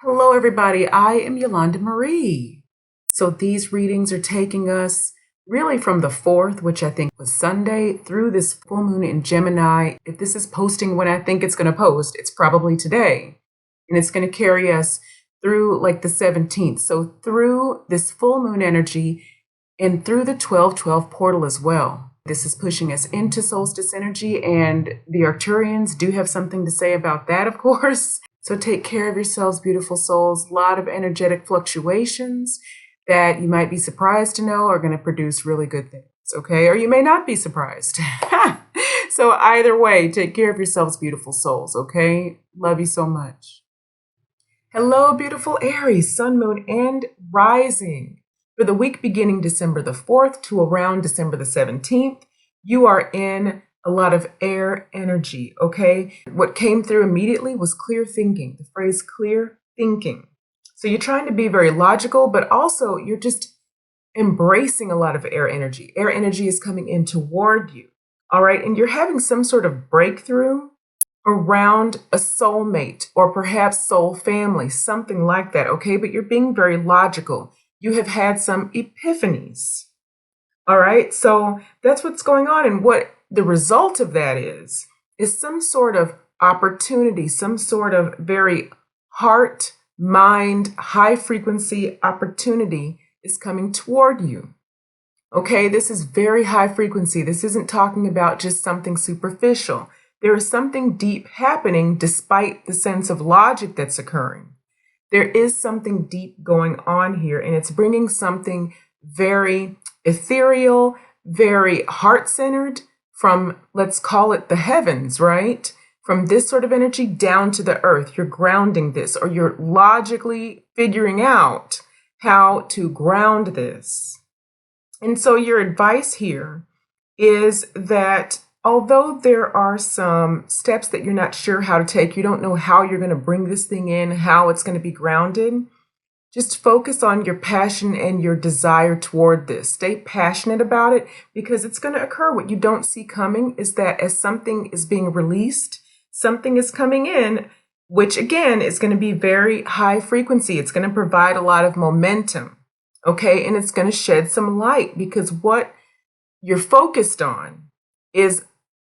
Hello, everybody. I am Yolanda Marie. So these readings are taking us really from the 4th, which I think was Sunday, through this full moon in Gemini. If this is posting when I think it's going to post, it's probably today. And it's going to carry us through like the 17th. So through this full moon energy and through the 12-12 portal as well. This is pushing us into solstice energy, and the Arcturians do have something to say about that, of course. So take care of yourselves, beautiful souls. A lot of energetic fluctuations that you might be surprised to know are going to produce really good things, okay? Or you may not be surprised. So either way, take care of yourselves, beautiful souls, okay? Love you so much. Hello, beautiful Aries, sun, moon, and rising. For the week beginning December the 4th to around December the 17th, you are in a lot of air energy, okay? What came through immediately was clear thinking, the phrase clear thinking. So you're trying to be very logical, but also you're just embracing a lot of air energy. Air energy is coming in toward you, all right? And you're having some sort of breakthrough around a soulmate or perhaps soul family, something like that, okay? But you're being very logical. You have had some epiphanies, all right? So that's what's going on. And what the result of that is some sort of opportunity, some sort of very heart, mind, high frequency opportunity is coming toward you. Okay, this is very high frequency. This isn't talking about just something superficial. There is something deep happening despite the sense of logic that's occurring. There is something deep going on here, and it's bringing something very ethereal, very heart-centered from, let's call it the heavens, right? From this sort of energy down to the earth. You're grounding this, or you're logically figuring out how to ground this. And so your advice here is that although there are some steps that you're not sure how to take, you don't know how you're going to bring this thing in, how it's going to be grounded, just focus on your passion and your desire toward this. Stay passionate about it because it's going to occur. What you don't see coming is that as something is being released, something is coming in, which again is going to be very high frequency. It's going to provide a lot of momentum, okay? And it's going to shed some light because what you're focused on is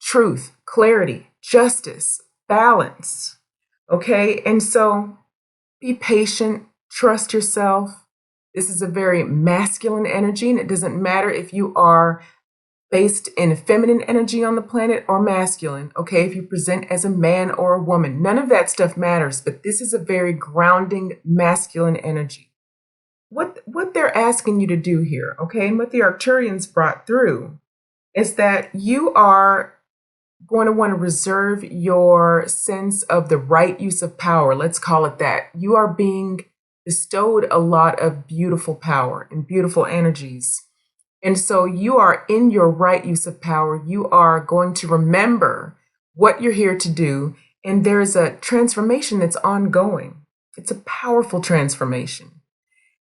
truth, clarity, justice, balance, okay? And so be patient. Trust yourself. This is a very masculine energy, and it doesn't matter if you are based in feminine energy on the planet or masculine, okay? If you present as a man or a woman, none of that stuff matters, but this is a very grounding masculine energy. What they're asking you to do here, okay, and what the Arcturians brought through is that you are going to want to reserve your sense of the right use of power. Let's call it that. You are being bestowed a lot of beautiful power and beautiful energies. And so you are in your right use of power. You are going to remember what you're here to do. And there's a transformation that's ongoing. It's a powerful transformation.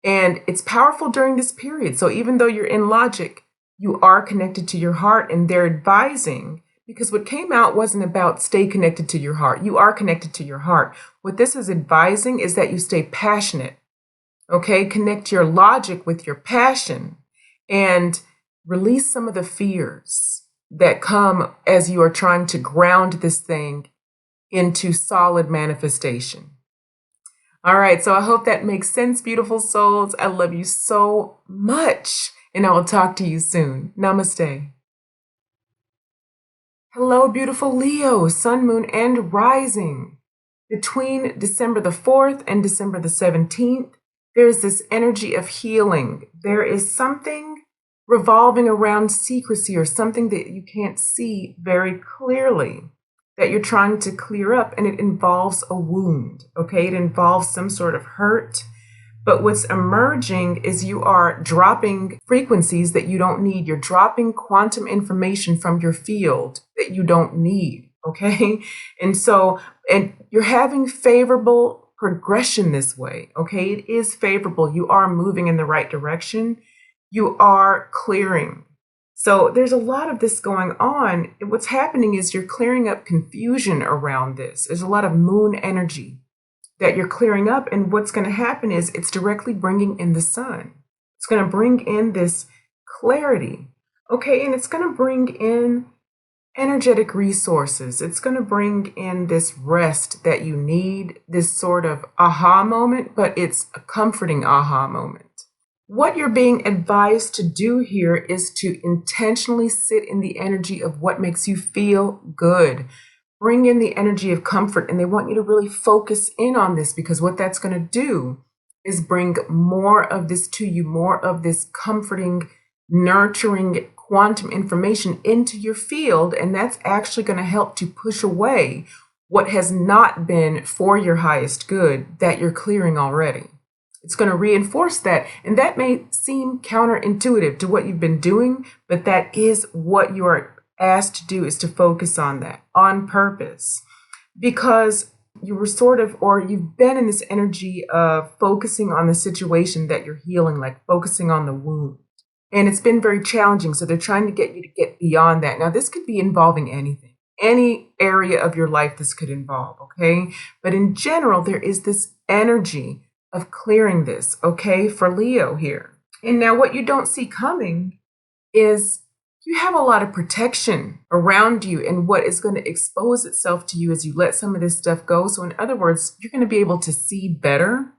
And it's powerful during this period. So even though you're in logic, you are connected to your heart, and they're advising, because what came out wasn't about stay connected to your heart. You are connected to your heart. What this is advising is that you stay passionate, okay? Connect your logic with your passion and release some of the fears that come as you are trying to ground this thing into solid manifestation. All right, so I hope that makes sense, beautiful souls. I love you so much, and I will talk to you soon. Namaste. Hello, beautiful Leo, sun, moon, and rising. Between December the 4th and December the 17th, there's this energy of healing. There is something revolving around secrecy or something that you can't see very clearly that you're trying to clear up, and it involves a wound, okay? It involves some sort of hurt. But what's emerging is you are dropping frequencies that you don't need. You're dropping quantum information from your field that you don't need, okay? And you're having favorable progression this way, okay? It is favorable. You are moving in the right direction. You are clearing. So there's a lot of this going on. What's happening is you're clearing up confusion around this. There's a lot of moon energy. that you're clearing up. And what's going to happen is it's directly bringing in the sun. It's going to bring in this clarity. Okay. And it's going to bring in energetic resources. It's going to bring in this rest that you need, this sort of aha moment, but it's a comforting aha moment. What you're being advised to do here is to intentionally sit in the energy of what makes you feel good. Bring in the energy of comfort, and they want you to really focus in on this, because what that's going to do is bring more of this to you, more of this comforting, nurturing quantum information into your field, and that's actually going to help to push away what has not been for your highest good that you're clearing already. It's going to reinforce that, and that may seem counterintuitive to what you've been doing, but that is what you are asked to do, is to focus on that on purpose, because you were you've been in this energy of focusing on the situation that you're healing, like focusing on the wound. And it's been very challenging. So they're trying to get you to get beyond that. Now, this could be involving anything, any area of your life this could involve. Okay. But in general, there is this energy of clearing this. Okay. For Leo here. And now what you don't see coming is you have a lot of protection around you and what is going to expose itself to you as you let some of this stuff go. So in other words, you're going to be able to see better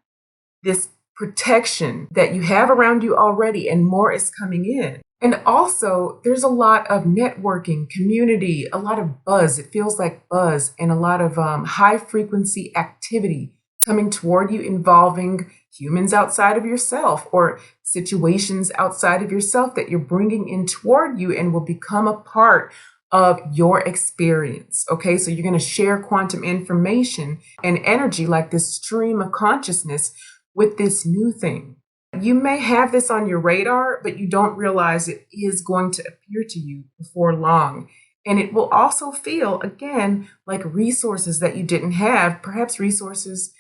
this protection that you have around you already, and more is coming in. And also, there's a lot of networking, community, a lot of buzz. It feels like buzz, and a lot of high frequency activity coming toward you involving humans outside of yourself or situations outside of yourself that you're bringing in toward you and will become a part of your experience. Okay, so you're going to share quantum information and energy, like this stream of consciousness, with this new thing. You may have this on your radar, but you don't realize it is going to appear to you before long. And it will also feel, again, like resources that you didn't have, perhaps resources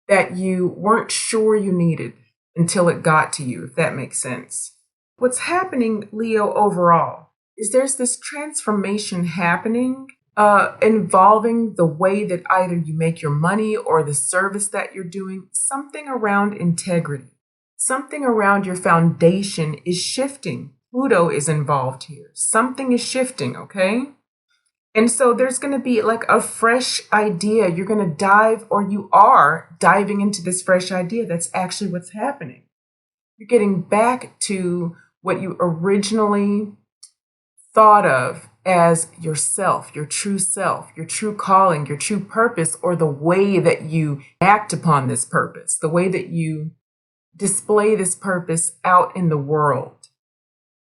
that you weren't sure you needed until it got to you, if that makes sense. What's happening, Leo, overall, is there's this transformation happening involving the way that either you make your money or the service that you're doing. Something around integrity, something around your foundation is shifting. Pluto is involved here. Something is shifting, okay? And so there's going to be like a fresh idea. You're going to dive, or you are diving into this fresh idea. That's actually what's happening. You're getting back to what you originally thought of as yourself, your true calling, your true purpose, or the way that you act upon this purpose, the way that you display this purpose out in the world.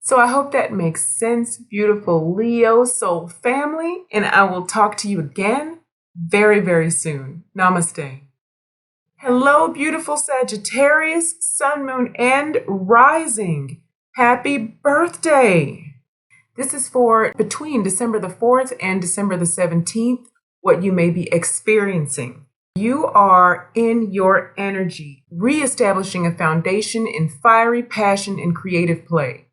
So I hope that makes sense, beautiful Leo soul family, and I will talk to you again very, very soon. Namaste. Hello, beautiful Sagittarius, sun, moon, and rising. Happy birthday. This is for between December the 4th and December the 17th, what you may be experiencing. You are in your energy, reestablishing a foundation in fiery passion and creative play.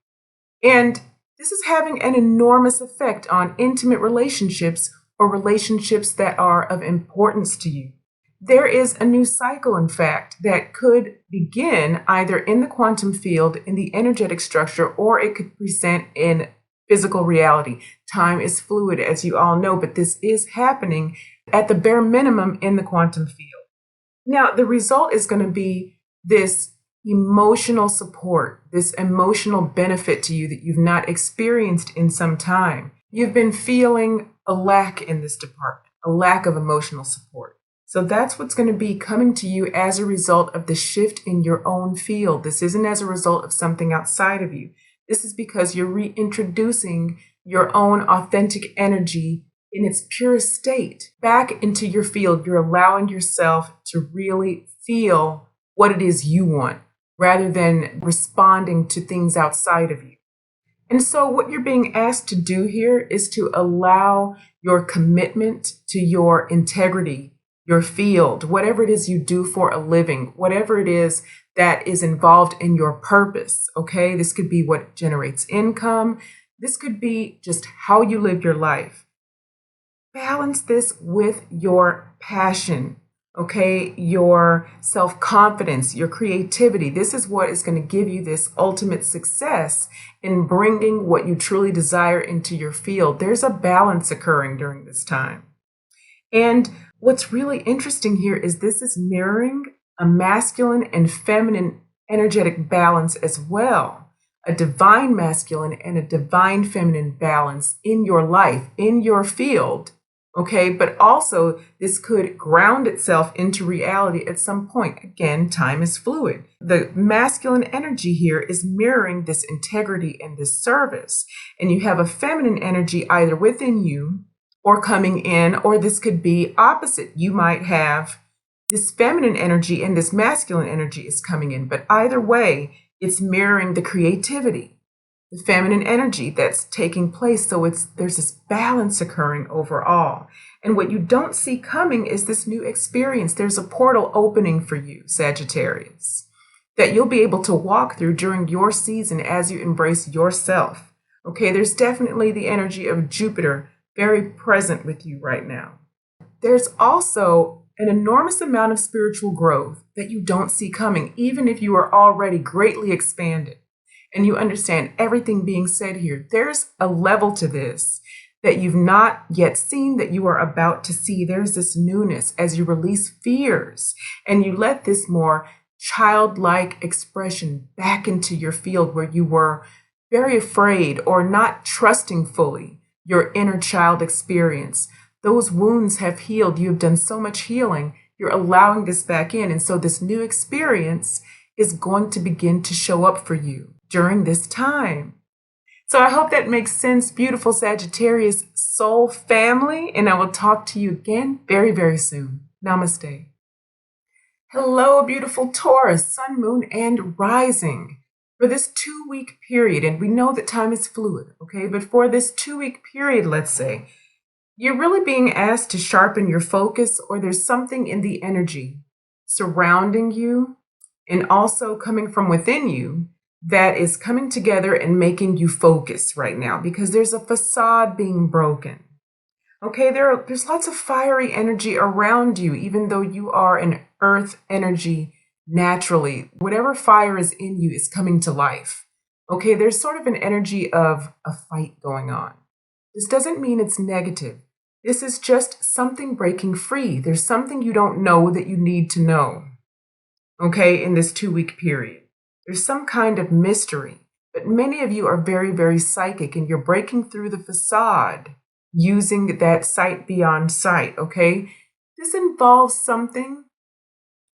And this is having an enormous effect on intimate relationships or relationships that are of importance to you. There is a new cycle, in fact, that could begin either in the quantum field, in the energetic structure, or it could present in physical reality. Time is fluid, as you all know, but this is happening at the bare minimum in the quantum field. Now, the result is going to be this emotional support, this emotional benefit to you that you've not experienced in some time. You've been feeling a lack in this department, a lack of emotional support. So that's what's going to be coming to you as a result of the shift in your own field. This isn't as a result of something outside of you. This is because you're reintroducing your own authentic energy in its purest state back into your field. You're allowing yourself to really feel what it is you want rather than responding to things outside of you. And so what you're being asked to do here is to allow your commitment to your integrity, your field, whatever it is you do for a living, whatever it is that is involved in your purpose, okay? This could be what generates income. This could be just how you live your life. Balance this with your passion, okay, your self-confidence, your creativity. This is what is going to give you this ultimate success in bringing what you truly desire into your field. There's a balance occurring during this time. And what's really interesting here is this is mirroring a masculine and feminine energetic balance as well, a divine masculine and a divine feminine balance in your life, in your field. Okay, but also this could ground itself into reality at some point. Again, time is fluid. The masculine energy here is mirroring this integrity and this service. And you have a feminine energy either within you or coming in, or this could be opposite. You might have this feminine energy and this masculine energy is coming in. But either way, it's mirroring the creativity, the feminine energy that's taking place. So there's this balance occurring overall. And what you don't see coming is this new experience. There's a portal opening for you, Sagittarius, that you'll be able to walk through during your season as you embrace yourself. Okay, there's definitely the energy of Jupiter very present with you right now. There's also an enormous amount of spiritual growth that you don't see coming, even if you are already greatly expanded. And you understand everything being said here. There's a level to this that you've not yet seen that you are about to see. There's this newness as you release fears and you let this more childlike expression back into your field where you were very afraid or not trusting fully your inner child experience. Those wounds have healed. You've done so much healing. You're allowing this back in. And so this new experience is going to begin to show up for you during this time. So I hope that makes sense, beautiful Sagittarius soul family, and I will talk to you again very, very soon. Namaste. Hello, beautiful Taurus, sun, moon, and rising. For this 2-week period, and we know that time is fluid, okay, but for this 2-week period, let's say, you're really being asked to sharpen your focus, or there's something in the energy surrounding you and also coming from within you that is coming together and making you focus right now because there's a facade being broken. Okay, there's lots of fiery energy around you, even though you are an earth energy naturally. Whatever fire is in you is coming to life. Okay, there's sort of an energy of a fight going on. This doesn't mean it's negative. This is just something breaking free. There's something you don't know that you need to know. Okay, in this 2-week period. There's some kind of mystery, but many of you are very, very psychic and you're breaking through the facade using that sight beyond sight, okay? This involves something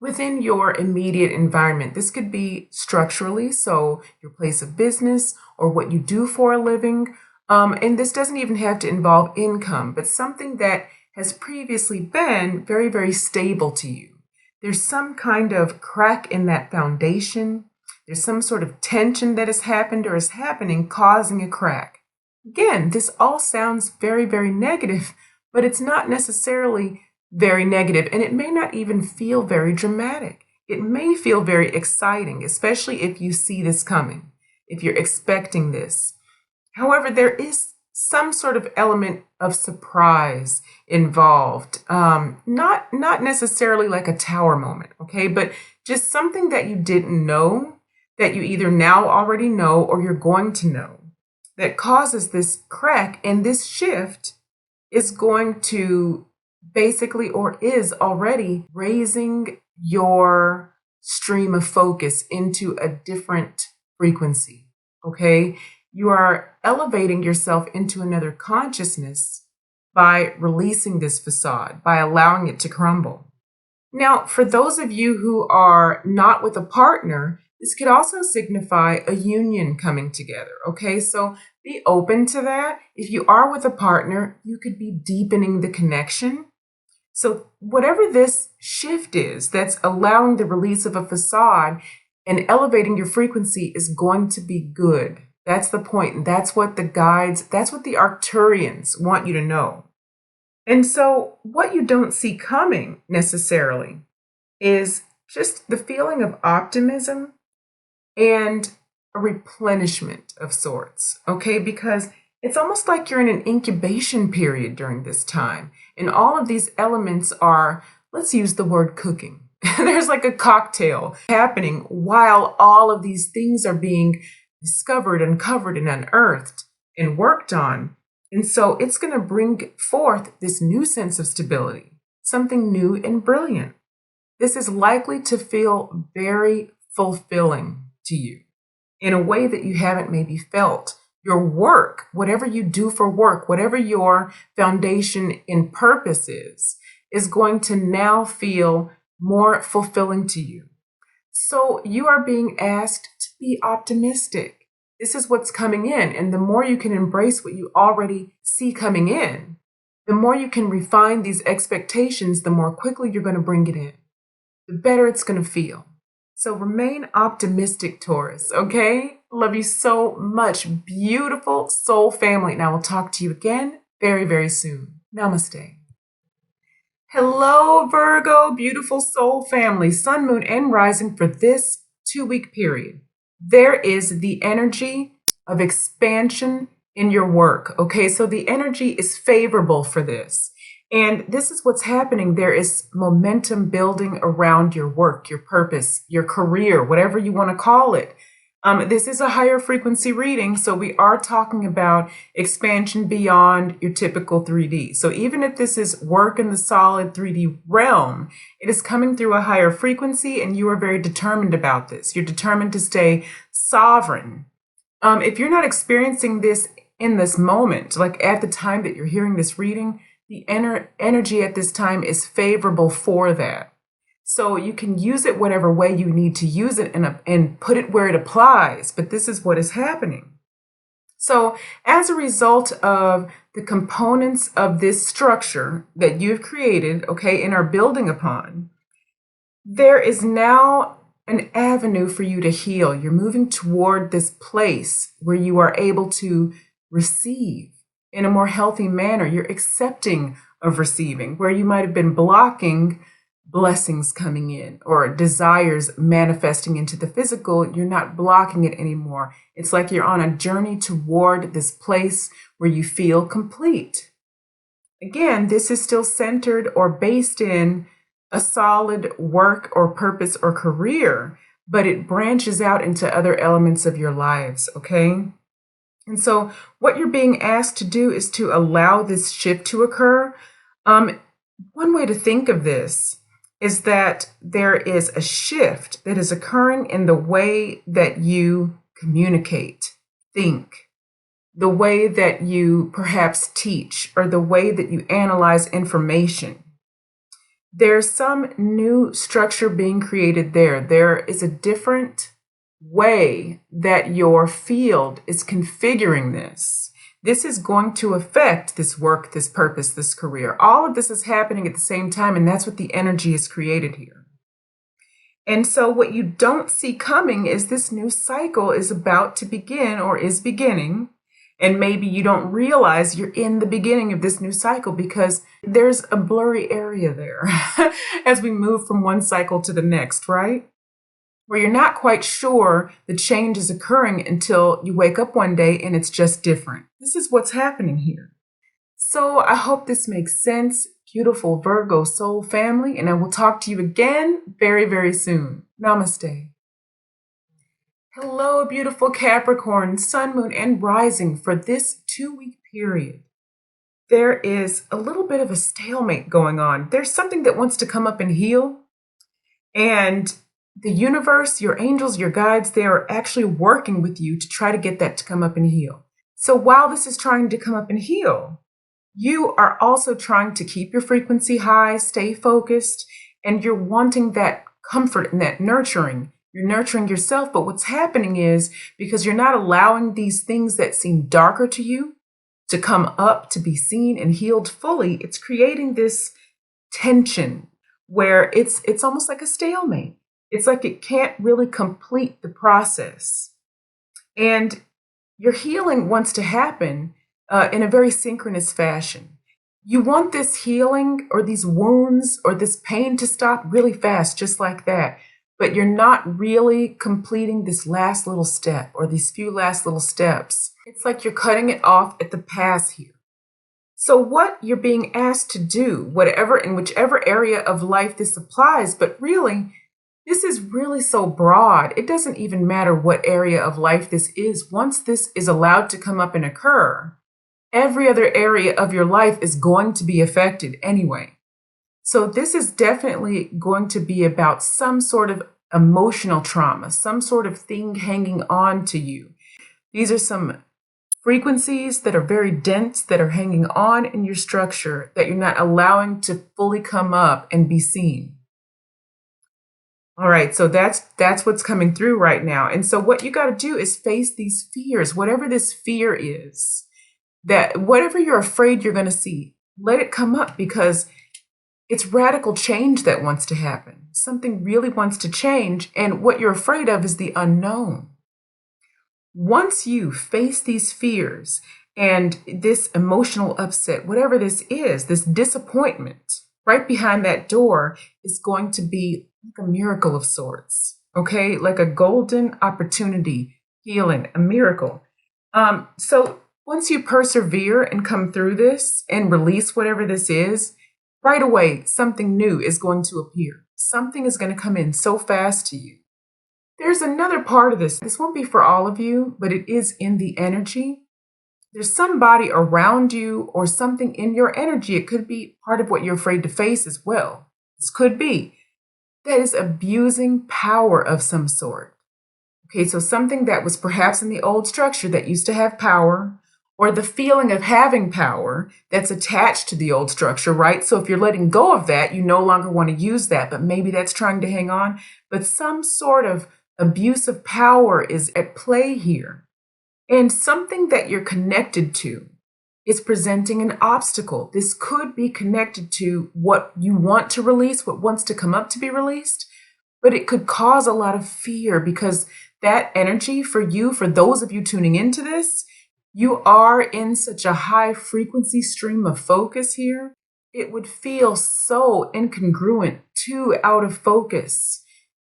within your immediate environment. This could be structurally, so your place of business or what you do for a living. And this doesn't even have to involve income, but something that has previously been very, very stable to you. There's some kind of crack in that foundation. There's some sort of tension that has happened or is happening, causing a crack. Again, this all sounds very, very negative, but it's not necessarily very negative, and it may not even feel very dramatic. It may feel very exciting, especially if you see this coming, if you're expecting this. However, there is some sort of element of surprise involved. Not necessarily like a tower moment, okay, but just something that you didn't know, that you either now already know or you're going to know, that causes this crack. And this shift is going to basically, or is already, raising your stream of focus into a different frequency, okay? You are elevating yourself into another consciousness by releasing this facade, by allowing it to crumble. Now, for those of you who are not with a partner, this could also signify a union coming together, okay? So be open to that. If you are with a partner, you could be deepening the connection. So whatever this shift is that's allowing the release of a facade and elevating your frequency is going to be good. That's the point. And that's what the guides, that's what the Arcturians want you to know. And so what you don't see coming necessarily is just the feeling of optimism and a replenishment of sorts, okay? Because it's almost like you're in an incubation period during this time. And all of these elements are let's use the word cooking. There's like a cocktail happening while all of these things are being discovered, uncovered, and unearthed and worked on. And so it's going to bring forth this new sense of stability, something new and brilliant. This is likely to feel very fulfilling to you in a way that you haven't maybe felt. Your work, whatever you do for work, whatever your foundation in purpose is going to now feel more fulfilling to you. So you are being asked to be optimistic. This is what's coming in. And the more you can embrace what you already see coming in, the more you can refine these expectations, the more quickly you're going to bring it in, the better it's going to feel. So remain optimistic, Taurus, okay? Love you so much, beautiful soul family. And I will talk to you again very, very soon. Namaste. Hello, Virgo, beautiful soul family, sun, moon, and rising for this 2-week period. There is the energy of expansion in your work, okay? So the energy is favorable for this. And this is what's happening. There is momentum building around your work, your purpose, your career, whatever you want to call it. This is a higher frequency reading, so we are talking about expansion beyond your typical 3D. So even if this is work in the solid 3D realm, it is coming through a higher frequency, and you are very determined about this. You're determined to stay sovereign. If you're not experiencing this in this moment, like at the time that you're hearing this reading, the energy at this time is favorable for that. So you can use it whatever way you need to use it and put it where it applies. But this is what is happening. So as a result of the components of this structure that you've created, okay, and are building upon, there is now an avenue for you to heal. You're moving toward this place where you are able to receive in a more healthy manner. You're accepting of receiving, where you might have been blocking blessings coming in or desires manifesting into the physical. You're not blocking it anymore. It's like you're on a journey toward this place where you feel complete. Again, this is still centered or based in a solid work or purpose or career, but it branches out into other elements of your lives, okay? And so what you're being asked to do is to allow this shift to occur. One way to think of this is that there is a shift that is occurring in the way that you communicate, think, the way that you perhaps teach, or the way that you analyze information. There's some new structure being created there. There is a different way that your field is configuring this. This is going to affect this work, this purpose, this career. All of this is happening at the same time, and that's what the energy is created here. And so what you don't see coming is this new cycle is about to begin or is beginning. And maybe you don't realize you're in the beginning of this new cycle because there's a blurry area there as we move from one cycle to the next, right? Where you're not quite sure the change is occurring until you wake up one day and it's just different. This is what's happening here. So I hope this makes sense, beautiful Virgo soul family, and I will talk to you again very, very soon. Namaste. Hello, beautiful Capricorn, sun, moon, and rising for this 2-week period. There is a little bit of a stalemate going on. There's something that wants to come up and heal, and the universe, your angels, your guides, they are actually working with you to try to get that to come up and heal. So while this is trying to come up and heal, you are also trying to keep your frequency high, stay focused, and you're wanting that comfort and that nurturing. You're nurturing yourself, but what's happening is because you're not allowing these things that seem darker to you to come up, to be seen and healed fully, it's creating this tension where it's almost like a stalemate. It's like it can't really complete the process. And your healing wants to happen in a very synchronous fashion. You want this healing or these wounds or this pain to stop really fast, just like that. But you're not really completing this last little step or these few last little steps. It's like you're cutting it off at the pass here. So what you're being asked to do, whatever, in whichever area of life this applies, but really, this is really so broad. It doesn't even matter what area of life this is. Once this is allowed to come up and occur, every other area of your life is going to be affected anyway. So this is definitely going to be about some sort of emotional trauma, some sort of thing hanging on to you. These are some frequencies that are very dense, that are hanging on in your structure, that you're not allowing to fully come up and be seen. All right, so that's what's coming through right now. And so what you got to do is face these fears, whatever this fear is, that whatever you're afraid you're going to see, let it come up, because it's radical change that wants to happen. Something really wants to change, and what you're afraid of is the unknown. Once you face these fears and this emotional upset, whatever this is, this disappointment, right behind that door is going to be like a miracle of sorts, okay? Like a golden opportunity, healing, a miracle. So once you persevere and come through this and release whatever this is, right away, something new is going to appear. Something is going to come in so fast to you. There's another part of this. This won't be for all of you, but it is in the energy. There's somebody around you or something in your energy. It could be part of what you're afraid to face as well. This could be that is abusing power of some sort. Okay, so something that was perhaps in the old structure that used to have power, or the feeling of having power that's attached to the old structure, right? So if you're letting go of that, you no longer want to use that, but maybe that's trying to hang on. But some sort of abuse of power is at play here. And something that you're connected to is presenting an obstacle. This could be connected to what you want to release, what wants to come up to be released, but it could cause a lot of fear, because that energy for you, for those of you tuning into this, you are in such a high frequency stream of focus here. It would feel so incongruent, too out of focus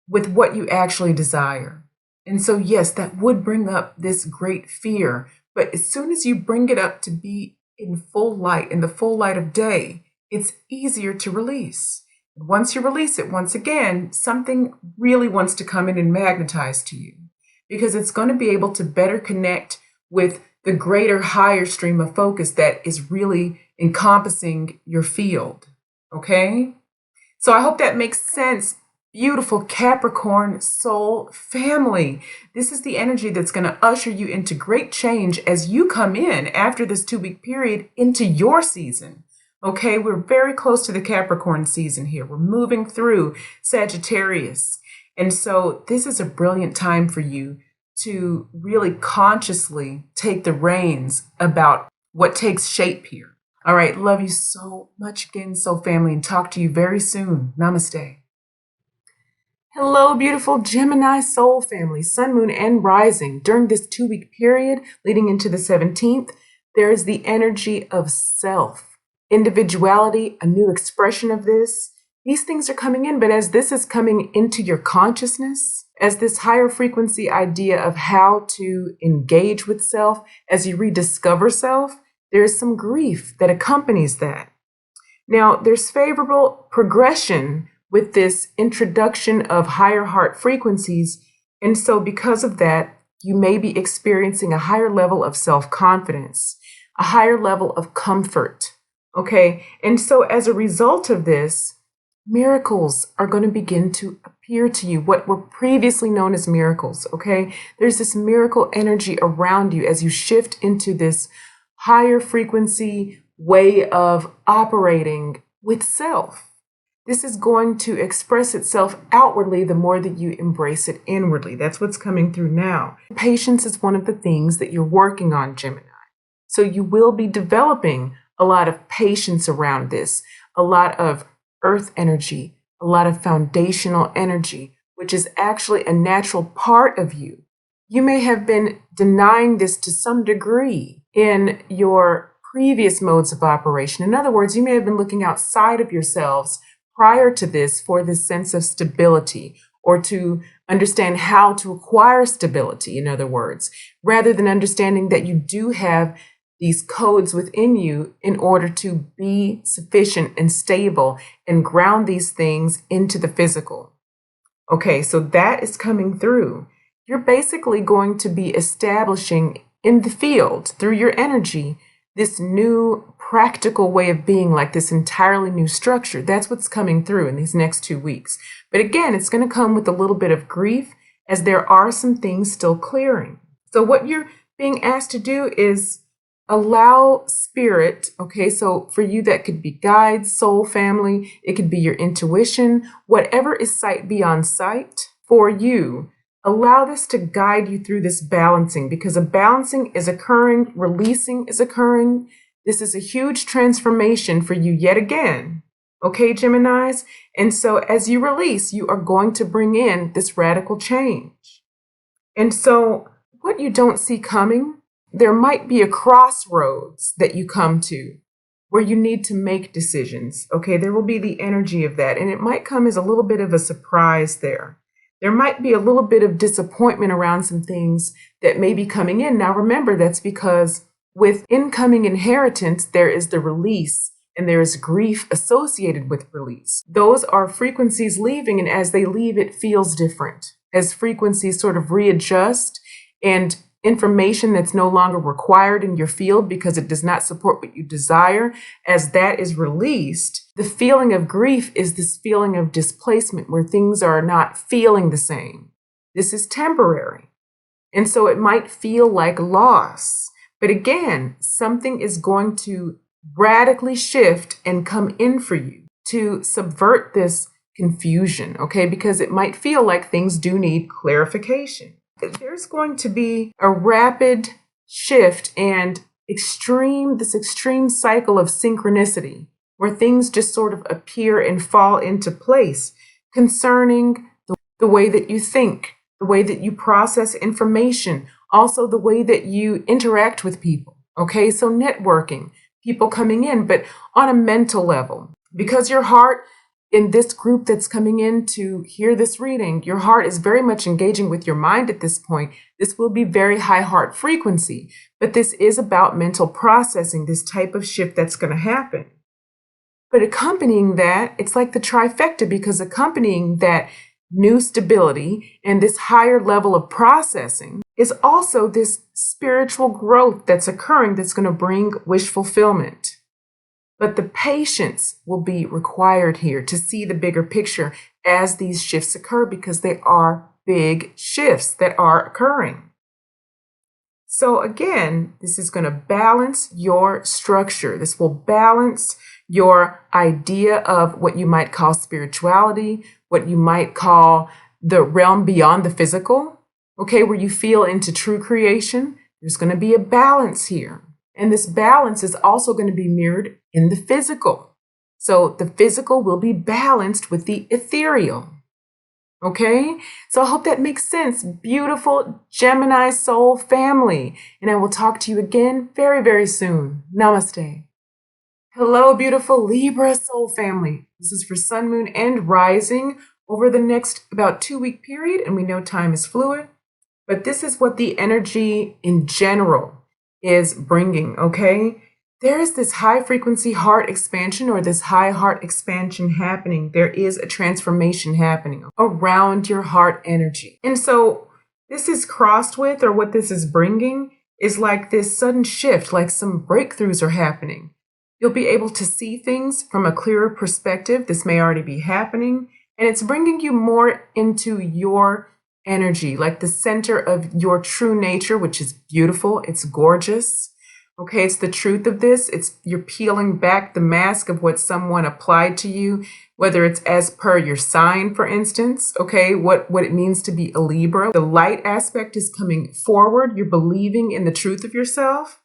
with what you actually desire. And so, yes, that would bring up this great fear. But as soon as you bring it up to be in full light, in the full light of day, it's easier to release. Once you release it, once again, something really wants to come in and magnetize to you, because it's going to be able to better connect with the greater, higher stream of focus that is really encompassing your field. Okay? So I hope that makes sense. Beautiful Capricorn soul family. This is the energy that's going to usher you into great change as you come in after this 2-week period into your season. Okay, we're very close to the Capricorn season here. We're moving through Sagittarius. And so this is a brilliant time for you to really consciously take the reins about what takes shape here. All right, love you so much again, soul family, and talk to you very soon. Namaste. Hello, beautiful Gemini soul family, sun, moon, and rising. During this 2-week period leading into the 17th, there is the energy of self, individuality, a new expression of this. These things are coming in, but as this is coming into your consciousness, as this higher frequency idea of how to engage with self, as you rediscover self, there's some grief that accompanies that. Now, there's favorable progression with this introduction of higher heart frequencies. And so because of that, you may be experiencing a higher level of self-confidence, a higher level of comfort. Okay. And so as a result of this, miracles are going to begin to appear to you, what were previously known as miracles. Okay. There's this miracle energy around you as you shift into this higher frequency way of operating with self. This is going to express itself outwardly the more that you embrace it inwardly. That's what's coming through now. Patience is one of the things that you're working on, Gemini. So you will be developing a lot of patience around this, a lot of earth energy, a lot of foundational energy, which is actually a natural part of you. You may have been denying this to some degree in your previous modes of operation. In other words, you may have been looking outside of yourselves prior to this for this sense of stability, or to understand how to acquire stability, in other words, rather than understanding that you do have these codes within you in order to be sufficient and stable and ground these things into the physical. Okay, so that is coming through. You're basically going to be establishing in the field through your energy this new practical way of being, like this entirely new structure. That's what's coming through in these next 2 weeks. But again, it's going to come with a little bit of grief, as there are some things still clearing. So what you're being asked to do is allow spirit, okay, so for you that could be guides, soul family, it could be your intuition, whatever is sight beyond sight for you. Allow this to guide you through this balancing, because a balancing is occurring, releasing is occurring. This is a huge transformation for you yet again. Okay, Geminis? And so as you release, you are going to bring in this radical change. And so what you don't see coming, there might be a crossroads that you come to where you need to make decisions. Okay, there will be the energy of that. And it might come as a little bit of a surprise there. There might be a little bit of disappointment around some things that may be coming in. Now, remember, that's because with incoming inheritance, there is the release and there is grief associated with release. Those are frequencies leaving, and as they leave, it feels different. As frequencies sort of readjust and information that's no longer required in your field because it does not support what you desire, as that is released, the feeling of grief is this feeling of displacement where things are not feeling the same. This is temporary. And so it might feel like loss. But again, something is going to radically shift and come in for you to subvert this confusion, okay? Because it might feel like things do need clarification. There's going to be a rapid shift and this extreme cycle of synchronicity where things just sort of appear and fall into place concerning the way that you think, the way that you process information, also the way that you interact with people. Okay, so networking, people coming in, but on a mental level, because your heart in this group that's coming in to hear this reading, your heart is very much engaging with your mind at this point. This will be very high heart frequency, but this is about mental processing, this type of shift that's going to happen. But accompanying that, it's like the trifecta, because accompanying that new stability and this higher level of processing is also this spiritual growth that's occurring that's going to bring wish fulfillment. But the patience will be required here to see the bigger picture as these shifts occur, because they are big shifts that are occurring. So again, this is going to balance your structure. This will balance your idea of what you might call spirituality, what you might call the realm beyond the physical, okay, where you feel into true creation. There's going to be a balance here. And this balance is also going to be mirrored in the physical. So the physical will be balanced with the ethereal. Okay? So I hope that makes sense. Beautiful Gemini soul family. And I will talk to you again very, very soon. Namaste. Hello, beautiful Libra soul family. This is for Sun, Moon, and Rising over the next about 2-week period. And we know time is fluid. But this is what the energy in general is bringing, okay? There is this high frequency heart expansion, or this high heart expansion happening. There is a transformation happening around your heart energy. And so this is crossed with, or what this is bringing is like this sudden shift, like some breakthroughs are happening. You'll be able to see things from a clearer perspective. This may already be happening, and it's bringing you more into your energy, like the center of your true nature, which is beautiful. It's gorgeous. Okay, it's the truth of this. You're peeling back the mask of what someone applied to you, whether it's as per your sign, for instance, okay, what it means to be a Libra. The light aspect is coming forward. You're believing in the truth of yourself.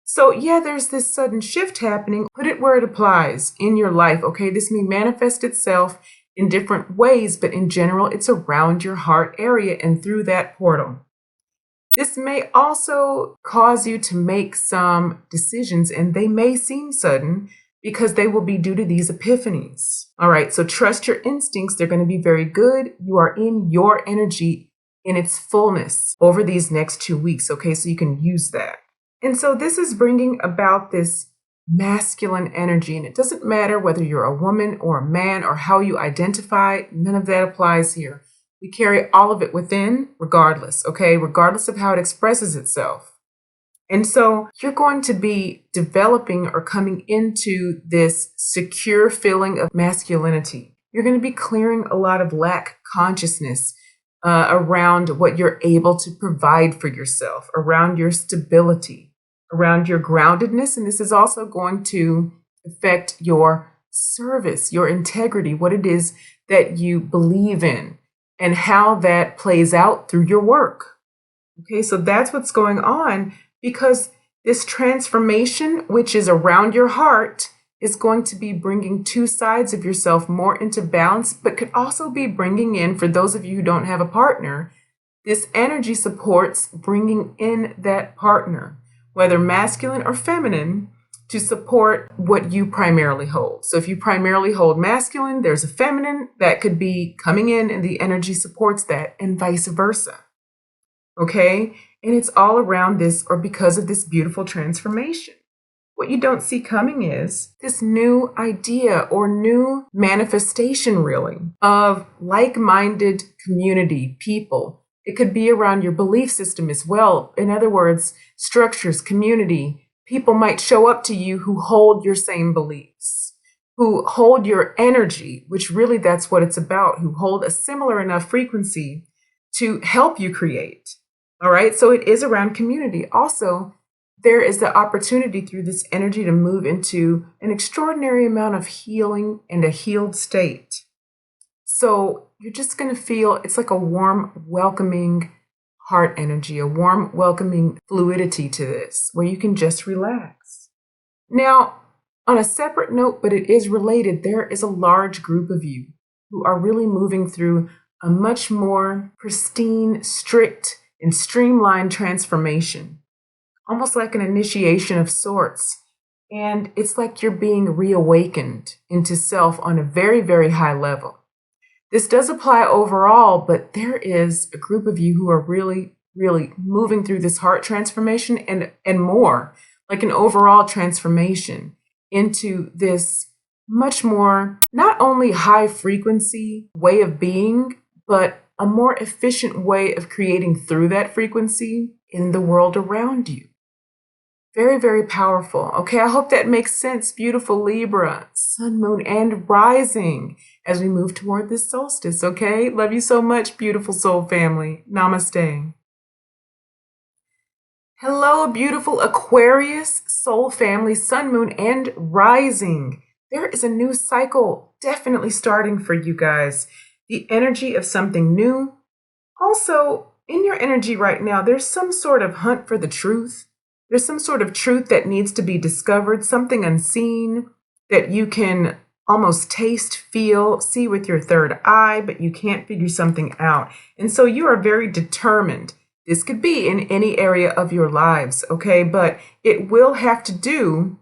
So yeah, there's this sudden shift happening. Put it where it applies in your life, okay? This may manifest itself in different ways, but in general, it's around your heart area and through that portal. This may also cause you to make some decisions, and they may seem sudden because they will be due to these epiphanies. All right, so trust your instincts. They're going to be very good. You are in your energy in its fullness over these next 2 weeks, okay? So you can use that. And so this is bringing about this masculine energy. And it doesn't matter whether you're a woman or a man or how you identify, none of that applies here. We carry all of it within regardless, okay? Regardless of how it expresses itself. And so you're going to be developing or coming into this secure feeling of masculinity. You're going to be clearing a lot of lack consciousness around what you're able to provide for yourself, around your stability, around your groundedness. And this is also going to affect your service, your integrity, what it is that you believe in, and how that plays out through your work. Okay, so that's what's going on, because this transformation, which is around your heart, is going to be bringing two sides of yourself more into balance, but could also be bringing in, for those of you who don't have a partner, this energy supports bringing in that partner, whether masculine or feminine, to support what you primarily hold. So if you primarily hold masculine, there's a feminine that could be coming in and the energy supports that, and vice versa. Okay? And it's all around this, or because of this beautiful transformation. What you don't see coming is this new idea or new manifestation, really, of like-minded community, people. It could be around your belief system as well. In other words, structures, community. People might show up to you who hold your same beliefs, who hold your energy, which really that's what it's about, who hold a similar enough frequency to help you create. All right, so it is around community. Also, there is the opportunity through this energy to move into an extraordinary amount of healing and a healed state. So you're just going to feel, it's like a warm, welcoming heart energy, a warm, welcoming fluidity to this, where you can just relax. Now, on a separate note, but it is related, there is a large group of you who are really moving through a much more pristine, strict, and streamlined transformation, almost like an initiation of sorts. And it's like you're being reawakened into self on a very, very high level. This does apply overall, but there is a group of you who are really, really moving through this heart transformation and more, like an overall transformation into this much more, not only high frequency way of being, but a more efficient way of creating through that frequency in the world around you. Very, very powerful. Okay, I hope that makes sense. Beautiful Libra, sun, moon, and rising as we move toward this solstice, okay? Love you so much, beautiful soul family. Namaste. Hello, beautiful Aquarius, soul family, sun, moon, and rising. There is a new cycle definitely starting for you guys. The energy of something new. Also, in your energy right now, there's some sort of hunt for the truth. There's some sort of truth that needs to be discovered, something unseen that you can almost taste, feel, see with your third eye, but you can't figure something out. And so you are very determined. This could be in any area of your lives, okay? But it will have to do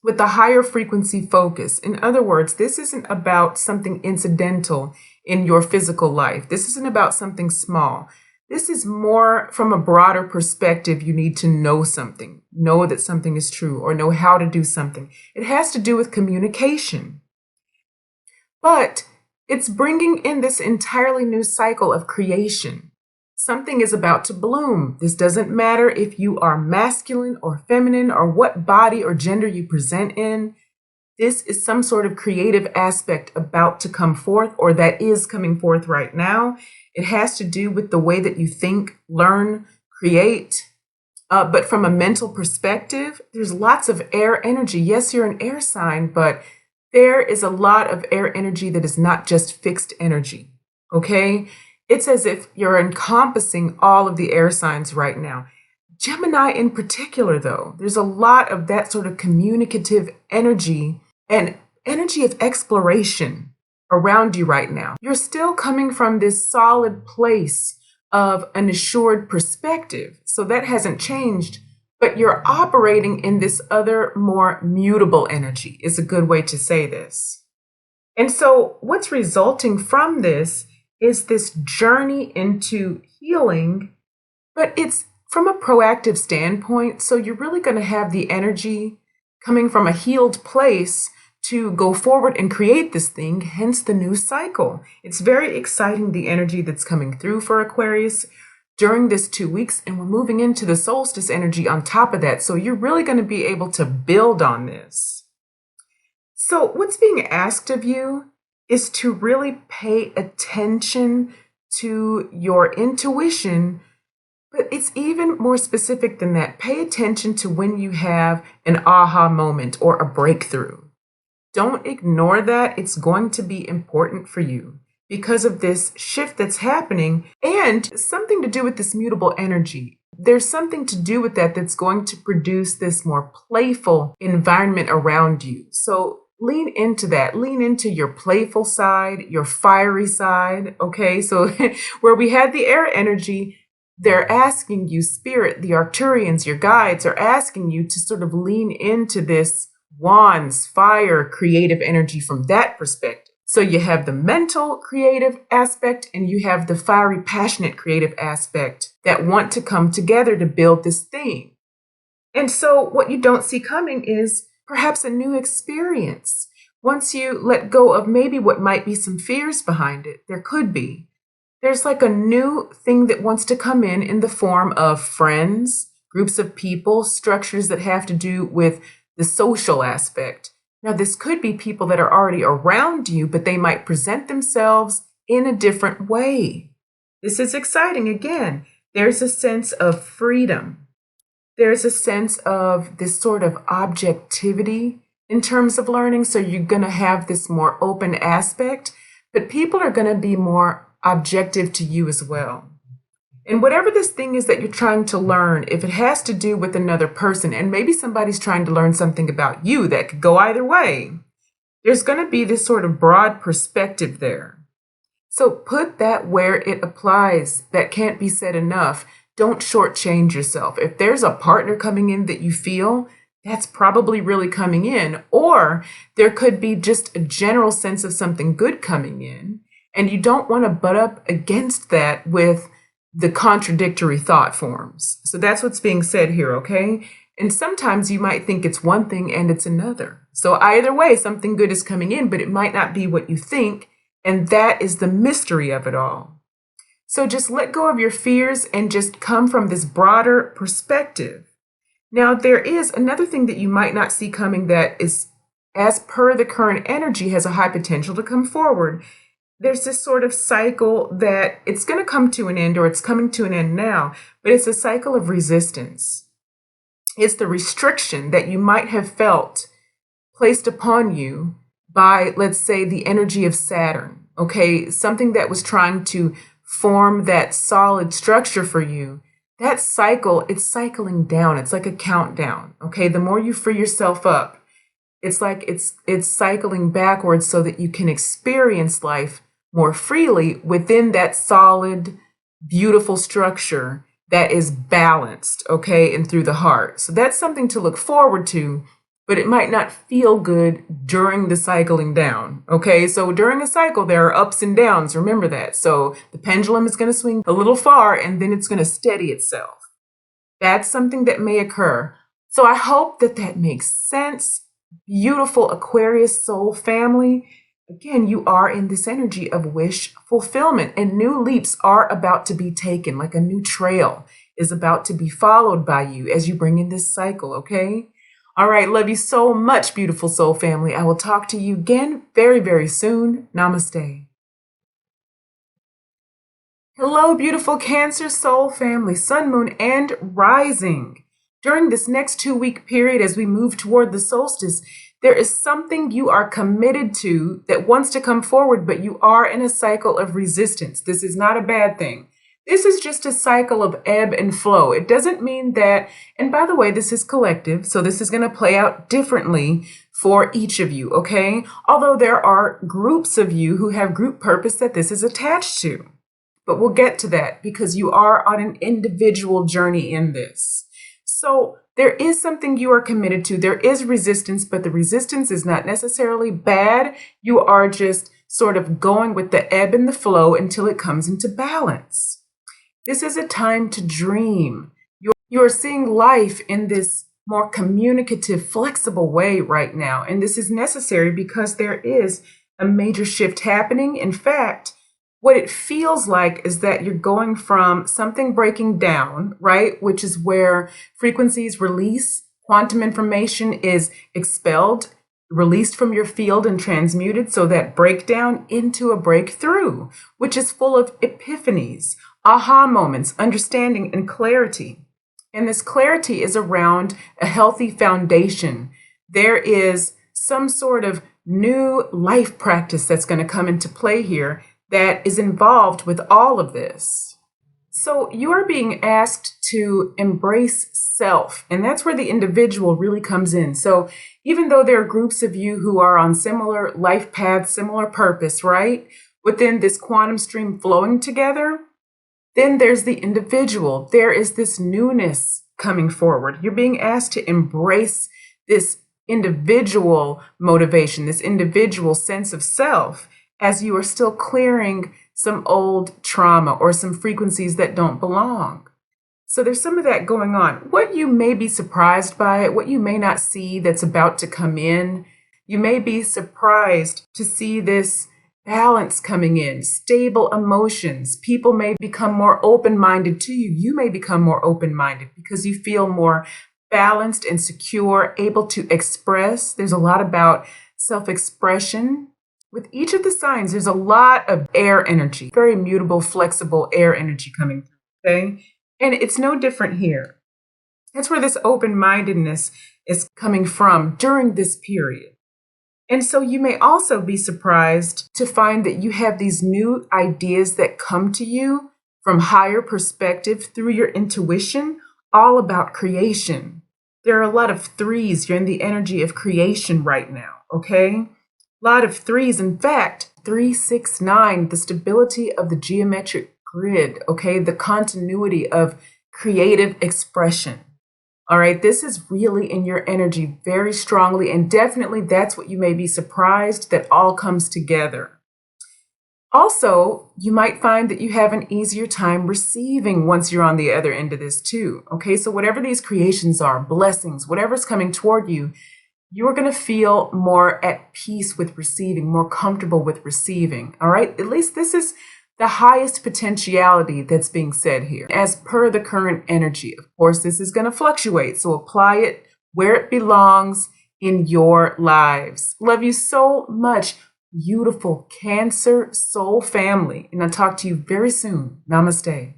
with the higher frequency focus. In other words, this isn't about something incidental in your physical life. This isn't about something small. This is more from a broader perspective. You need to know something, know that something is true, or know how to do something. It has to do with communication. But it's bringing in this entirely new cycle of creation. Something is about to bloom. This doesn't matter if you are masculine or feminine or what body or gender you present in. This is some sort of creative aspect about to come forth, or that is coming forth right now. It has to do with the way that you think, learn, create. But from a mental perspective, there's lots of air energy. Yes, you're an air sign, but there is a lot of air energy that is not just fixed energy, okay? It's as if you're encompassing all of the air signs right now. Gemini in particular, though, there's a lot of that sort of communicative energy and energy of exploration around you right now. You're still coming from this solid place of an assured perspective, so that hasn't changed, but you're operating in this other more mutable energy is a good way to say this. And so what's resulting from this is this journey into healing, but it's from a proactive standpoint. So you're really going to have the energy coming from a healed place to go forward and create this thing, hence the new cycle. It's very exciting, the energy that's coming through for Aquarius during this 2 weeks, and we're moving into the solstice energy on top of that. So you're really going to be able to build on this. So what's being asked of you is to really pay attention to your intuition, but it's even more specific than that. Pay attention to when you have an aha moment or a breakthrough. Don't ignore that. It's going to be important for you because of this shift that's happening and something to do with this mutable energy. There's something to do with that that's going to produce this more playful environment around you. So lean into that. Lean into your playful side, your fiery side. Okay, so where we had the air energy, they're asking you, Spirit, the Arcturians, your guides are asking you to sort of lean into this wands, fire, creative energy from that perspective. So you have the mental creative aspect and you have the fiery, passionate creative aspect that want to come together to build this thing. And so what you don't see coming is perhaps a new experience. Once you let go of maybe what might be some fears behind it, there could be. There's like a new thing that wants to come in the form of friends, groups of people, structures that have to do with the social aspect. Now, this could be people that are already around you, but they might present themselves in a different way. This is exciting. Again, there's a sense of freedom. There's a sense of this sort of objectivity in terms of learning. So you're going to have this more open aspect, but people are going to be more objective to you as well. And whatever this thing is that you're trying to learn, if it has to do with another person, and maybe somebody's trying to learn something about you, that could go either way, there's going to be this sort of broad perspective there. So put that where it applies. That can't be said enough. Don't shortchange yourself. If there's a partner coming in that you feel, that's probably really coming in. Or there could be just a general sense of something good coming in, and you don't want to butt up against that with the contradictory thought forms. So that's what's being said here, okay? And sometimes you might think it's one thing and it's another. So either way, something good is coming in, but it might not be what you think. And that is the mystery of it all. So just let go of your fears and just come from this broader perspective. Now, there is another thing that you might not see coming that is, as per the current energy, has a high potential to come forward. There's this sort of cycle that it's going to come to an end, or it's coming to an end now, but it's a cycle of resistance. It's the restriction that you might have felt placed upon you by, let's say, the energy of Saturn, okay? Something that was trying to form that solid structure for you. That cycle, it's cycling down. It's like a countdown, okay? The more you free yourself up, it's like it's cycling backwards so that you can experience life more freely within that solid, beautiful structure that is balanced, okay, and through the heart. So that's something to look forward to, but it might not feel good during the cycling down, okay? So during a cycle, there are ups and downs, remember that. So the pendulum is going to swing a little far, and then it's going to steady itself. That's something that may occur. So I hope that that makes sense. Beautiful Aquarius soul family. Again, you are in this energy of wish fulfillment, and new leaps are about to be taken, like a new trail is about to be followed by you as you bring in this cycle, okay? All right, love you so much, beautiful soul family. I will talk to you again very, very soon. Namaste. Hello, beautiful Cancer soul family, sun, moon, and rising. During this next 2-week period, as we move toward the solstice, there is something you are committed to that wants to come forward, but you are in a cycle of resistance. This is not a bad thing. This is just a cycle of ebb and flow. It doesn't mean that, and by the way, this is collective, so this is going to play out differently for each of you, okay? Although there are groups of you who have group purpose that this is attached to. But we'll get to that because you are on an individual journey in this. So there is something you are committed to. There is resistance, but the resistance is not necessarily bad. You are just sort of going with the ebb and the flow until it comes into balance. This is a time to dream. You are seeing life in this more communicative, flexible way right now. And this is necessary because there is a major shift happening. In fact, what it feels like is that you're going from something breaking down, right? Which is where frequencies release, quantum information is expelled, released from your field and transmuted. So that breakdown into a breakthrough, which is full of epiphanies, aha moments, understanding, and clarity. And this clarity is around a healthy foundation. There is some sort of new life practice that's going to come into play here that is involved with all of this. So you are being asked to embrace self, and that's where the individual really comes in. So even though there are groups of you who are on similar life paths, similar purpose, right? Within this quantum stream flowing together, then there's the individual. There is this newness coming forward. You're being asked to embrace this individual motivation, this individual sense of self, as you are still clearing some old trauma or some frequencies that don't belong. So there's some of that going on. What you may be surprised by, what you may not see that's about to come in, you may be surprised to see this balance coming in, stable emotions. People may become more open-minded to you. You may become more open-minded because you feel more balanced and secure, able to express. There's a lot about self-expression. With each of the signs, there's a lot of air energy, very mutable, flexible air energy coming through, okay? And it's no different here. That's where this open-mindedness is coming from during this period. And so you may also be surprised to find that you have these new ideas that come to you from higher perspective through your intuition, all about creation. There are a lot of threes. You're in the energy of creation right now, okay? A lot of threes. In fact, 3, 6, 9, the stability of the geometric grid, okay? The continuity of creative expression. All right, this is really in your energy very strongly, and definitely that's what you may be surprised that all comes together. Also, you might find that you have an easier time receiving once you're on the other end of this too. Okay, so whatever these creations are, blessings, whatever's coming toward you, you're going to feel more at peace with receiving, more comfortable with receiving. All right, at least this is the highest potentiality that's being said here, as per the current energy. Of course, this is going to fluctuate, so apply it where it belongs in your lives. Love you so much, beautiful Cancer soul family, and I'll talk to you very soon. Namaste.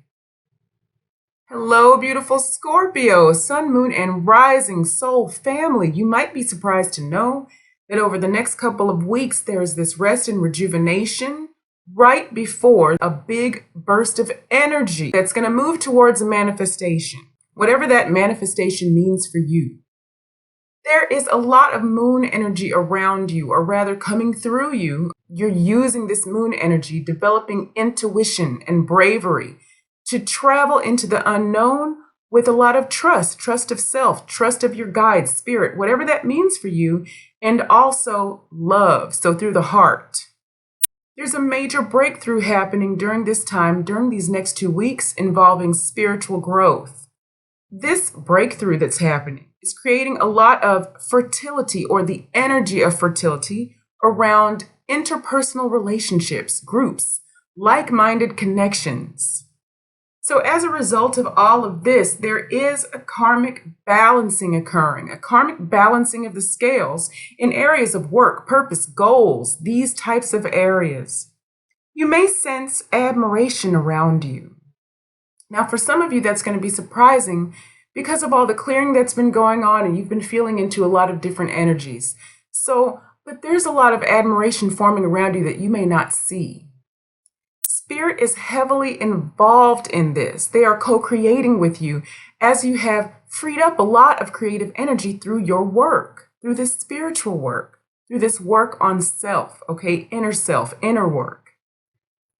Hello, beautiful Scorpio, sun, moon, and rising soul family. You might be surprised to know that over the next couple of weeks, there is this rest and rejuvenation right before a big burst of energy that's going to move towards a manifestation, whatever that manifestation means for you. There is a lot of moon energy around you, or rather coming through you. You're using this moon energy, developing intuition and bravery to travel into the unknown with a lot of trust of self, trust of your guide, spirit, whatever that means for you, and also love, so through the heart. There's a major breakthrough happening during this time, during these next 2 weeks, involving spiritual growth. This breakthrough that's happening is creating a lot of fertility, or the energy of fertility, around interpersonal relationships, groups, like-minded connections. So as a result of all of this, there is a karmic balancing occurring, a karmic balancing of the scales in areas of work, purpose, goals, these types of areas. You may sense admiration around you. Now, for some of you, that's going to be surprising because of all the clearing that's been going on, and you've been feeling into a lot of different energies. But there's a lot of admiration forming around you that you may not see. Spirit is heavily involved in this. They are co-creating with you as you have freed up a lot of creative energy through your work, through this spiritual work, through this work on self, okay, inner work.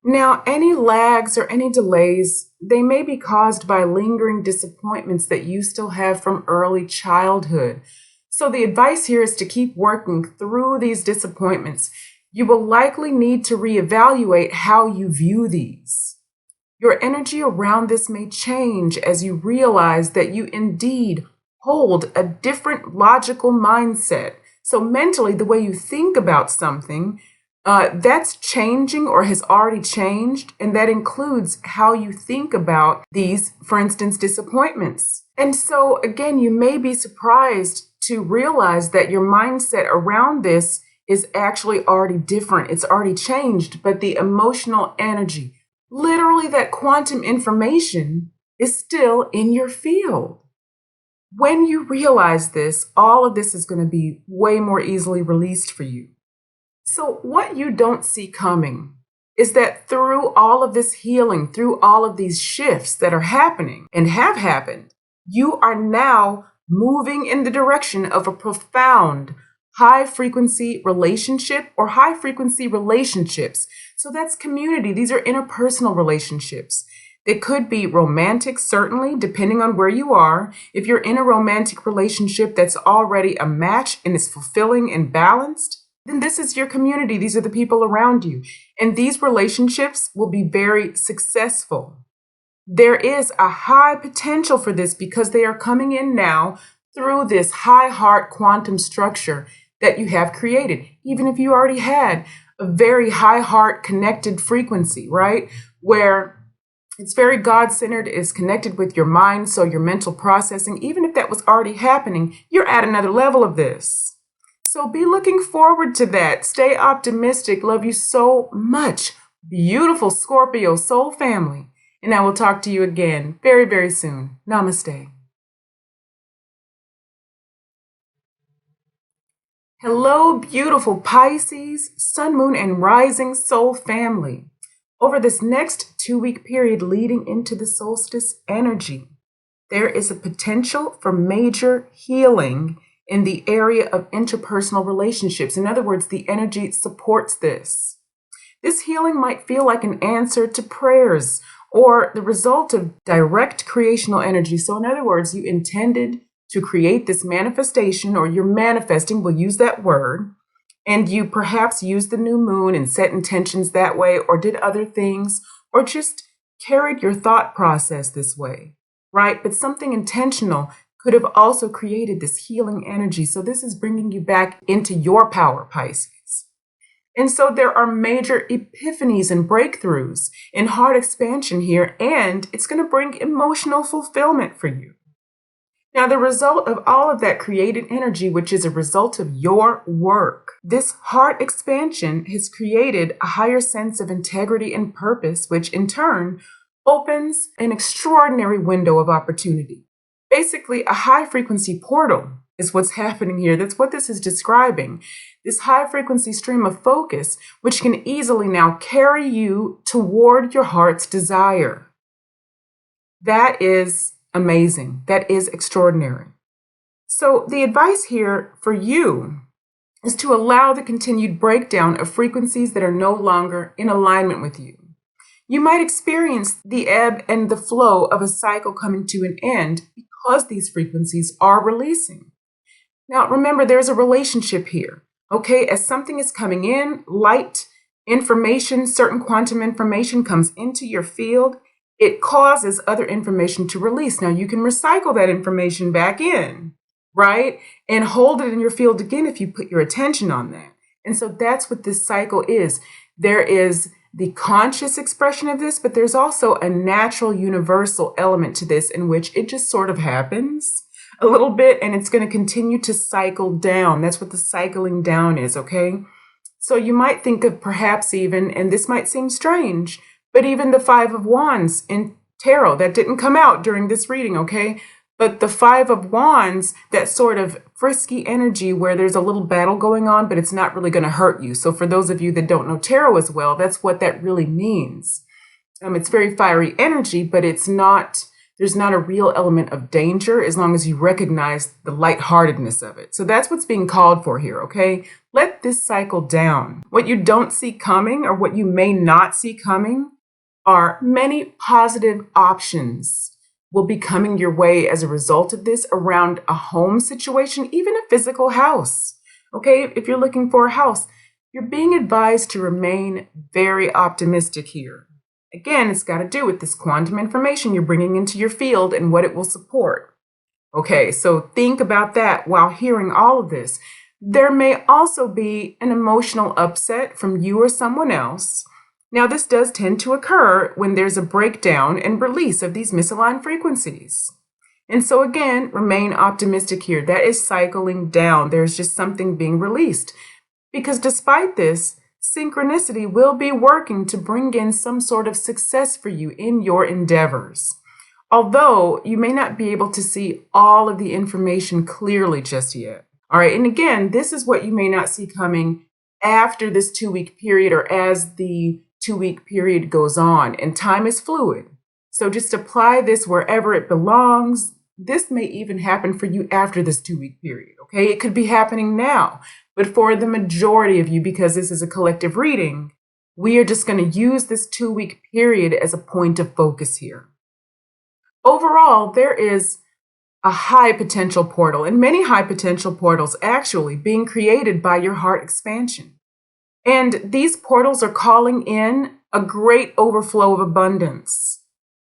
Now, any lags or any delays, they may be caused by lingering disappointments that you still have from early childhood. So the advice here is to keep working through these disappointments. You will likely need to reevaluate how you view these. Your energy around this may change as you realize that you indeed hold a different logical mindset. So mentally, the way you think about something, that's changing or has already changed. And that includes how you think about these, for instance, disappointments. And so again, you may be surprised to realize that your mindset around this is actually already different. It's already changed, but the emotional energy, literally that quantum information, is still in your field. When you realize this, all of this is going to be way more easily released for you. So what you don't see coming is that through all of this healing, through all of these shifts that are happening and have happened, you are now moving in the direction of a profound high frequency relationship or high frequency relationships. So that's community. These are interpersonal relationships. They could be romantic, certainly, depending on where you are. If you're in a romantic relationship that's already a match and is fulfilling and balanced, then this is your community. These are the people around you. And these relationships will be very successful. There is a high potential for this because they are coming in now through this high heart quantum structure that you have created. Even if you already had a very high heart connected frequency, right? Where it's very God-centered, is connected with your mind, so your mental processing, even if that was already happening, you're at another level of this. So be looking forward to that. Stay optimistic. Love you so much. Beautiful Scorpio soul family. And I will talk to you again very, very soon. Namaste. Hello, beautiful Pisces, Sun, Moon, and Rising soul family. Over this next 2-week period leading into the solstice energy, there is a potential for major healing in the area of interpersonal relationships. In other words, the energy supports this. This healing might feel like an answer to prayers or the result of direct creational energy. So in other words, you intended to create this manifestation, or you're manifesting, we'll use that word, and you perhaps used the new moon and set intentions that way, or did other things, or just carried your thought process this way, right? But something intentional could have also created this healing energy. So this is bringing you back into your power, Pisces. And so there are major epiphanies and breakthroughs in heart expansion here, and it's going to bring emotional fulfillment for you. Now, the result of all of that created energy, which is a result of your work, this heart expansion has created a higher sense of integrity and purpose, which in turn opens an extraordinary window of opportunity. Basically, a high frequency portal is what's happening here. That's what this is describing. This high frequency stream of focus, which can easily now carry you toward your heart's desire. That is amazing. That is extraordinary. So the advice here for you is to allow the continued breakdown of frequencies that are no longer in alignment with you. You might experience the ebb and the flow of a cycle coming to an end because these frequencies are releasing. Now, remember, there's a relationship here, okay? As something is coming in, light, information, certain quantum information comes into your field, it causes other information to release. Now, you can recycle that information back in, right? And hold it in your field again if you put your attention on that. And so that's what this cycle is. There is the conscious expression of this, but there's also a natural universal element to this in which it just sort of happens a little bit, and it's going to continue to cycle down. That's what the cycling down is, okay? So you might think of perhaps even, and this might seem strange, but even the Five of Wands in tarot, that didn't come out during this reading, okay? But the Five of Wands, that sort of frisky energy where there's a little battle going on, but it's not really going to hurt you. So for those of you that don't know tarot as well, that's what that really means. It's very fiery energy, but it's not, there's not a real element of danger as long as you recognize the lightheartedness of it. So that's what's being called for here, okay? Let this cycle down. What you don't see coming, or what you may not see coming, are many positive options will be coming your way as a result of this around a home situation, even a physical house. Okay, if you're looking for a house, you're being advised to remain very optimistic here. Again, it's got to do with this quantum information you're bringing into your field and what it will support. Okay, so think about that while hearing all of this. There may also be an emotional upset from you or someone else. Now, this does tend to occur when there's a breakdown and release of these misaligned frequencies. And so again, remain optimistic here. That is cycling down. There's just something being released. Because despite this, synchronicity will be working to bring in some sort of success for you in your endeavors. Although you may not be able to see all of the information clearly just yet. All right, and again, this is what you may not see coming after this 2-week period or as the 2-week period goes on, and time is fluid. So just apply this wherever it belongs. This may even happen for you after this 2-week period, okay? It could be happening now, but for the majority of you, because this is a collective reading, we are just going to use this 2-week period as a point of focus here. Overall, there is a high potential portal, and many high potential portals actually being created by your heart expansion. And these portals are calling in a great overflow of abundance.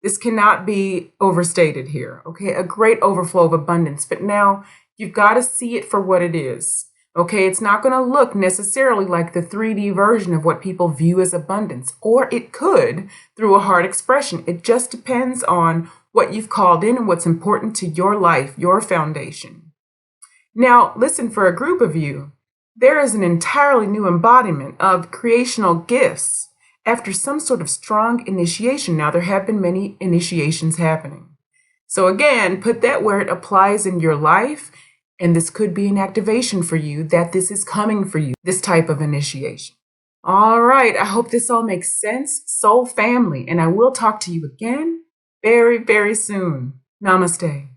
This cannot be overstated here, okay? A great overflow of abundance. But now you've got to see it for what it is, okay? It's not going to look necessarily like the 3D version of what people view as abundance, or it could through a heart expression. It just depends on what you've called in and what's important to your life, your foundation. Now, listen, for a group of you, there is an entirely new embodiment of creational gifts after some sort of strong initiation. Now, there have been many initiations happening. So again, put that where it applies in your life, and this could be an activation for you that this is coming for you, this type of initiation. All right, I hope this all makes sense, soul family, and I will talk to you again very, very soon. Namaste.